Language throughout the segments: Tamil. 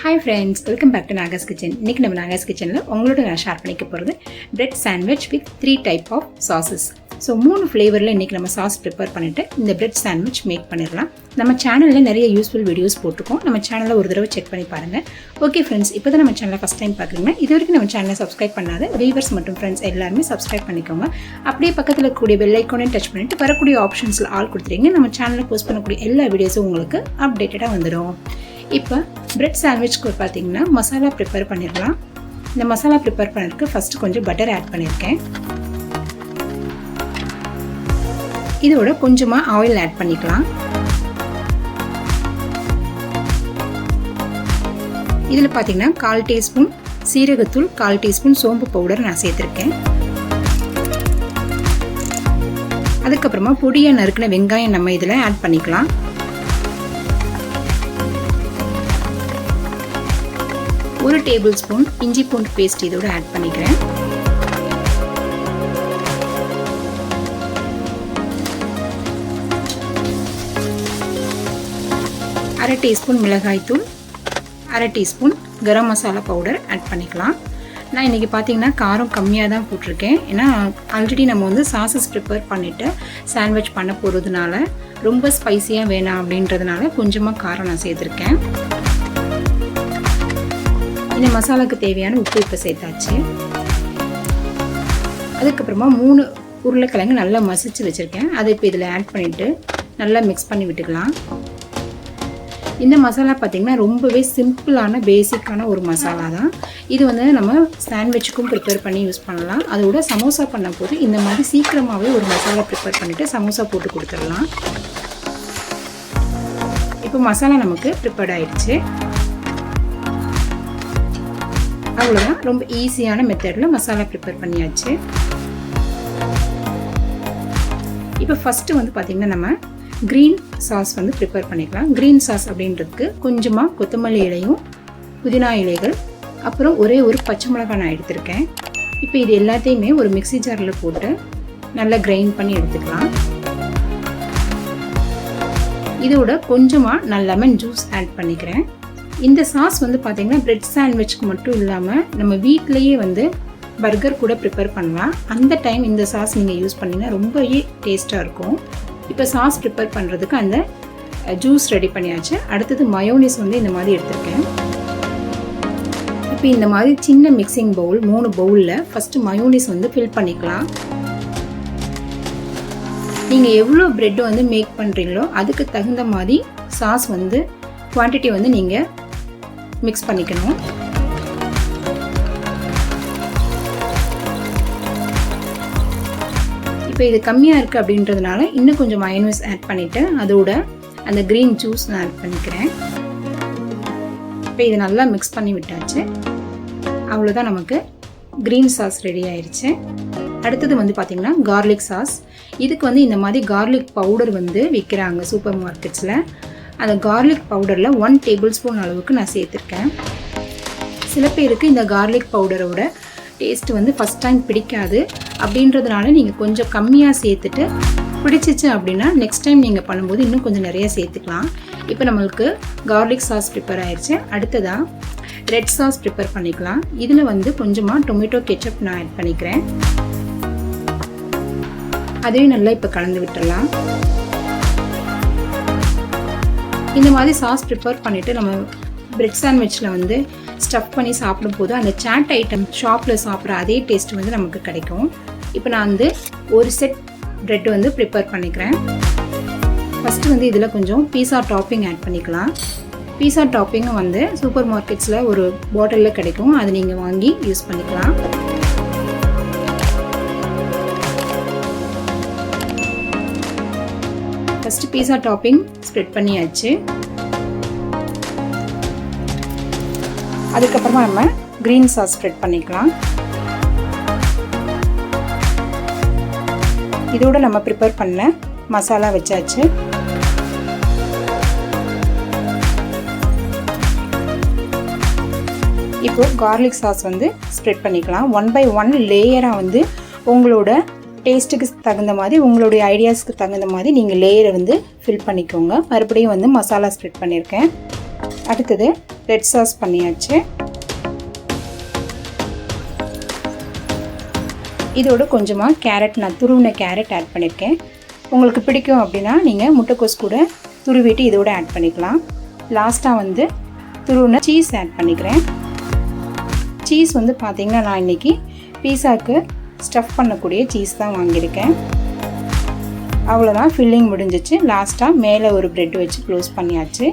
Hi friends, welcome back to Nagas Kitchen. இன்னைக்கு நம்ம Nagas Kitchenல உங்களோட நான் ஷேர் பண்ணிக்க போறது bread sandwich with 3 type of sauces. So 3 ஃப்ளேவரில் இன்றைக்கி நம்ம சாஸ் ப்ரிப்பேர் பண்ணிவிட்டு இந்த பிரெட் சாண்ட்விச் மேக் பண்ணிடலாம். நம்ம சேனலில் நிறைய யூஸ்ஃபுல் வீடியோஸ் போட்டிருக்கோம். நம்ம சேனலில் ஒரு தடவை செக் பண்ணி பாருங்கள். ஓகே ஃப்ரெண்ட்ஸ், இப்போ தான் நம்ம சேனலை ஃபஸ்ட் டைம் பார்க்குறீங்கன்னா இது வரைக்கும் நம்ம சேனலை சப்ஸ்கிரைப் பண்ணாத வியூவர்ஸ் மற்றும் ஃப்ரெண்ட்ஸ் எல்லாருமே சப்ஸ்கிரைப் பண்ணிக்கோங்க. அப்படியே பக்கத்தில் இருக்கக்கூடிய பெல் ஐக்கானையும் டச் பண்ணிவிட்டு வரக்கூடிய ஆப்ஷன்ஸில் ஆல் கொடுத்துருங்க. நம்ம சேனலில் போஸ்ட் பண்ணக்கூடிய எல்லா வீடியோஸும் உங்களுக்கு அப்டேட்டடாக வந்துடும். இப்போ பிரெட் சாண்ட்விச்க்கு பார்த்தீங்கன்னா மசாலா ப்ரிப்பேர் பண்ணிடலாம். இந்த மசாலா ப்ரிப்பேர் பண்ணுறதுக்கு ஃபஸ்ட்டு கொஞ்சம் பட்டர் ஆட் பண்ணியிருக்கேன். இதோட கொஞ்சமாக ஆயில் ஆட் பண்ணிக்கலாம். இதில் பார்த்தீங்கன்னா 1/4 டீஸ்பூன் சீரகத்தூள், 1/4 டீஸ்பூன் சோம்பு பவுடர் நான் சேர்த்துருக்கேன். அதுக்கப்புறமா பொடியாக நறுக்கின வெங்காயம் நம்ம இதில் ஆட் பண்ணிக்கலாம். ஒரு டேபிள் ஸ்பூன் இஞ்சி பூண்டு பேஸ்ட் இதோட ஆட் பண்ணிக்கிறேன். அரை டீஸ்பூன் மிளகாய்த்தூள், அரை teaspoon garam masala powder add பண்ணிக்கலாம். நான் இன்றைக்கி பார்த்தீங்கன்னா காரம் கம்மியாக தான் போட்டிருக்கேன். ஏன்னா ஆல்ரெடி நம்ம வந்து சாஸஸ் ப்ரிப்பேர் பண்ணிவிட்டு சாண்ட்விச் பண்ண போகிறதுனால ரொம்ப ஸ்பைஸியாக வேணாம் அப்படின்றதுனால கொஞ்சமாக காரம் நான் சேர்த்துருக்கேன். இந்த மசாலாவுக்கு தேவையான உப்பு இப்போ சேர்த்தாச்சு. அதுக்கப்புறமா 3 உருளைக்கிழங்கு நல்லா மசிச்சு வச்சுருக்கேன். அதை இப்போ இதில் ஆட் பண்ணிவிட்டு நல்லா மிக்ஸ் பண்ணி விட்டுக்கலாம். இந்த மசாலா பார்த்திங்கன்னா ரொம்பவே சிம்பிளான பேசிக்கான ஒரு மசாலா தான். இது வந்து நம்ம சாண்ட்விச்சுக்கும் ப்ரிப்பேர் பண்ணி யூஸ் பண்ணலாம். அதோட சமோசா பண்ண போது இந்த மாதிரி சீக்கிரமாகவே ஒரு மசாலா ப்ரிப்பேர் பண்ணிவிட்டு சமோசா போட்டு கொடுத்துடலாம். இப்போ மசாலா நமக்கு ப்ரிப்பேர்ட் ஆயிடுச்சு. அவ்வளோதான், ரொம்ப ஈஸியான மெத்தடில் மசாலா ப்ரிப்பேர் பண்ணியாச்சு. இப்போ ஃபஸ்ட்டு வந்து பார்த்திங்கன்னா நம்ம க்ரீன் சாஸ் வந்து ப்ரிப்பேர் பண்ணிக்கலாம். க்ரீன் சாஸ் அப்படின்றதுக்கு கொஞ்சமாக கொத்தமல்லி இலையும் புதினா இலைகள் அப்புறம் ஒரே ஒரு பச்சை மிளகாய் நான் எடுத்திருக்கேன். இப்போ இது எல்லாத்தையுமே ஒரு மிக்ஸி ஜாரில் போட்டு நல்லா கிரைண்ட் பண்ணி எடுத்துக்கலாம். இதோட கொஞ்சமாக நான் லெமன் ஜூஸ் ஆட் பண்ணிக்கிறேன். இந்த சாஸ் வந்து பார்த்திங்கன்னா பிரெட் சாண்ட்விச்க்கு மட்டும் இல்லாமல் நம்ம வீட்டிலையே வந்து பர்கர் கூட ப்ரிப்பேர் பண்ணலாம். அந்த டைம் இந்த சாஸ் நீங்கள் யூஸ் பண்ணிங்கன்னா ரொம்பவே டேஸ்ட்டாக இருக்கும். இப்போ சாஸ் ப்ரிப்பேர் பண்ணுறதுக்கு அந்த ஜூஸ் ரெடி பண்ணியாச்சு. அடுத்தது மயோனிஸ் வந்து இந்த மாதிரி எடுத்திருக்கேன். இப்போ இந்த மாதிரி சின்ன மிக்சிங் பவுல் 3 பவுலில் ஃபஸ்ட்டு மயோனிஸ் வந்து ஃபில் பண்ணிக்கலாம். நீங்கள் எவ்வளோ ப்ரெட் வந்து மேக் பண்ணுறீங்களோ அதுக்கு தகுந்த மாதிரி சாஸ் வந்து குவான்டிட்டி வந்து நீங்கள் மிக்ஸ் பண்ணிக்கணும். இப்போ இது கம்மியாக இருக்குது அப்படின்றதுனால இன்னும் கொஞ்சம் மயோனைஸ் ஆட் பண்ணிவிட்டு அதோட அந்த க்ரீன் ஜூஸ் நான் ஆட் பண்ணிக்கிறேன். இப்போ இது நல்லா மிக்ஸ் பண்ணி விட்டாச்சு. அவ்வளோதான், நமக்கு க்ரீன் சாஸ் ரெடி ஆயிடுச்சு. அடுத்தது வந்து பார்த்திங்கன்னா கார்லிக் சாஸ். இதுக்கு வந்து இந்த மாதிரி கார்லிக் பவுடர் வந்து விற்கிறாங்க சூப்பர் மார்க்கெட்ஸில். அந்த கார்லிக் பவுடரில் 1 டேபிள் ஸ்பூன் அளவுக்கு நான் சேர்த்துருக்கேன். சில பேருக்கு இந்த கார்லிக் பவுடரோட டேஸ்ட் வந்து ஃபஸ்ட் டைம் பிடிக்காது. அப்படின்றதுனால நீங்கள் கொஞ்சம் கம்மியாக சேர்த்துட்டு பிடிச்சிச்சு அப்படின்னா நெக்ஸ்ட் டைம் நீங்கள் பண்ணும்போது இன்னும் கொஞ்சம் நிறைய சேர்த்துக்கலாம். இப்போ நம்மளுக்கு கார்லிக் சாஸ் ப்ரிப்பேர் ஆயிடுச்சு. அடுத்ததாக ரெட் சாஸ் ப்ரிப்பேர் பண்ணிக்கலாம். இதில் வந்து கொஞ்சமாக டொமேட்டோ கெச்சப் நான் ஆட் பண்ணிக்கிறேன். அதையும் நல்லா இப்போ கலந்து விட்டுடலாம். இந்த மாதிரி சாஸ் ப்ரிப்பேர் பண்ணிவிட்டு நம்ம பிரெட் சாண்ட்விச்சில் வந்து ஸ்டஃப் பண்ணி சாப்பிடும்போது அந்த சாட் ஐட்டம் ஷாப்பில் சாப்பிட்ற அதே டேஸ்ட் வந்து நமக்கு கிடைக்கும். இப்போ நான் வந்து ஒரு செட் ப்ரெட் வந்து ப்ரிப்பேர் பண்ணிக்கிறேன். ஃபஸ்ட்டு வந்து இதில் கொஞ்சம் பீஸா டாப்பிங் ஆட் பண்ணிக்கலாம். பீஸா டாப்பிங்கும் வந்து சூப்பர் மார்க்கெட்ஸில் ஒரு பாட்டிலில் கிடைக்கும். அதை நீங்கள் வாங்கி யூஸ் பண்ணிக்கலாம். ஃபஸ்ட்டு பீஸா டாப்பிங் ஸ்ப்ரெட் பண்ணியாச்சு. அதுக்கப்புறமா நம்ம க்ரீன் சாஸ் ஸ்ப்ரெட் பண்ணிக்கலாம். இதோட நம்ம ப்ரிப்பேர் பண்ண மசாலா வச்சாச்சு. இப்போ கார்லிக் சாஸ் வந்து ஸ்ப்ரெட் பண்ணிக்கலாம். 1 by 1 லேயராக வந்து உங்களோட டேஸ்ட்டுக்கு தகுந்த மாதிரி உங்களுடைய ஐடியாஸ்க்கு தகுந்த மாதிரி நீங்கள் லேயரை வந்து ஃபில் பண்ணிக்கோங்க. மறுபடியும் வந்து மசாலா ஸ்ப்ரெட் பண்ணியிருக்கேன். அடுத்தது ரெட் சாஸ் பண்ணியாச்சு. இதோட கொஞ்சமாக கேரட், நான் துருவின கேரட் ஆட் பண்ணியிருக்கேன். உங்களுக்கு பிடிக்கும் அப்படின்னா நீங்கள் முட்டைக்கோஸ் கூட துருவிட்டு இதோட ஆட் பண்ணிக்கலாம். லாஸ்ட்டாக வந்து துருவின சீஸ் ஆட் பண்ணிக்கிறேன். சீஸ் வந்து பார்த்திங்கன்னா நான் இன்றைக்கி பீஸாவுக்கு ஸ்டஃப் பண்ணக்கூடிய சீஸ் தான் வாங்கியிருக்கேன். அவ்வளோதான், ஃபில்லிங் முடிஞ்சிச்சு. லாஸ்ட்டாக மேலே ஒரு ப்ரெட் வச்சு க்ளோஸ் பண்ணியாச்சு.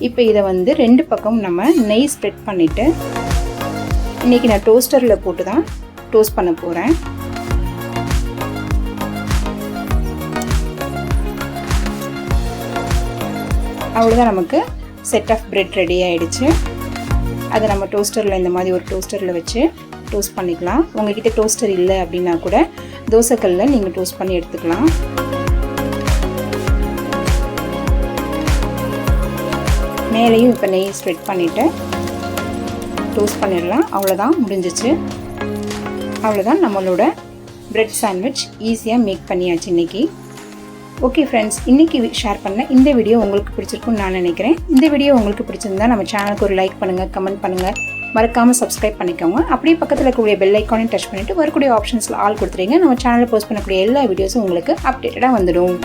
இப்போ இதை வந்து 2 பக்கம் நம்ம நெய் ஸ்ப்ரெட் பண்ணிவிட்டு இன்றைக்கி நான் டோஸ்டரில் போட்டு தான் டோஸ்ட் பண்ண போகிறேன். அவ்வளோதான், நமக்கு செட் ஆஃப் பிரெட் ரெடி ஆகிடுச்சு. அதை நம்ம டோஸ்டரில் இந்த மாதிரி ஒரு டோஸ்டரில் வச்சு டோஸ்ட் பண்ணிக்கலாம். உங்கள்கிட்ட டோஸ்டர் இல்லை அப்படின்னா கூட தோசைக்கல்லில் நீங்கள் டோஸ்ட் பண்ணி எடுத்துக்கலாம். மேலேயும் இப்போ நெய் ஸ்ப்ரெட் பண்ணிவிட்டு டோஸ்ட் பண்ணிடலாம். அவ்வளோதான், முடிஞ்சிச்சு. அவ்வளோதான், நம்மளோட பிரெட் சாண்ட்விச் ஈஸியாக மேக் பண்ணியாச்சு இன்றைக்கி. ஓகே ஃப்ரெண்ட்ஸ், இன்றைக்கி ஷேர் பண்ண இந்த வீடியோ உங்களுக்கு பிடிச்சிருக்குன்னு நான் நினைக்கிறேன். இந்த வீடியோ உங்களுக்கு பிடிச்சிருந்தா நம்ம சேனலுக்கு ஒரு லைக் பண்ணுங்கள், கமெண்ட் பண்ணுங்கள், மறக்காமல் சப்ஸ்கிரைப் பண்ணிக்கோங்க. அப்படியே பக்கத்தில் இருக்கக்கூடிய பெல் ஐக்கானையும் டச் பண்ணிவிட்டு வரக்கூடிய ஆப்ஷன்ஸில் ஆல் கொடுத்துருங்க. நம்ம சேனலில் போஸ்ட் பண்ணக்கூடிய எல்லா வீடியோஸும் உங்களுக்கு அப்டேட்டடாக வந்துடும்.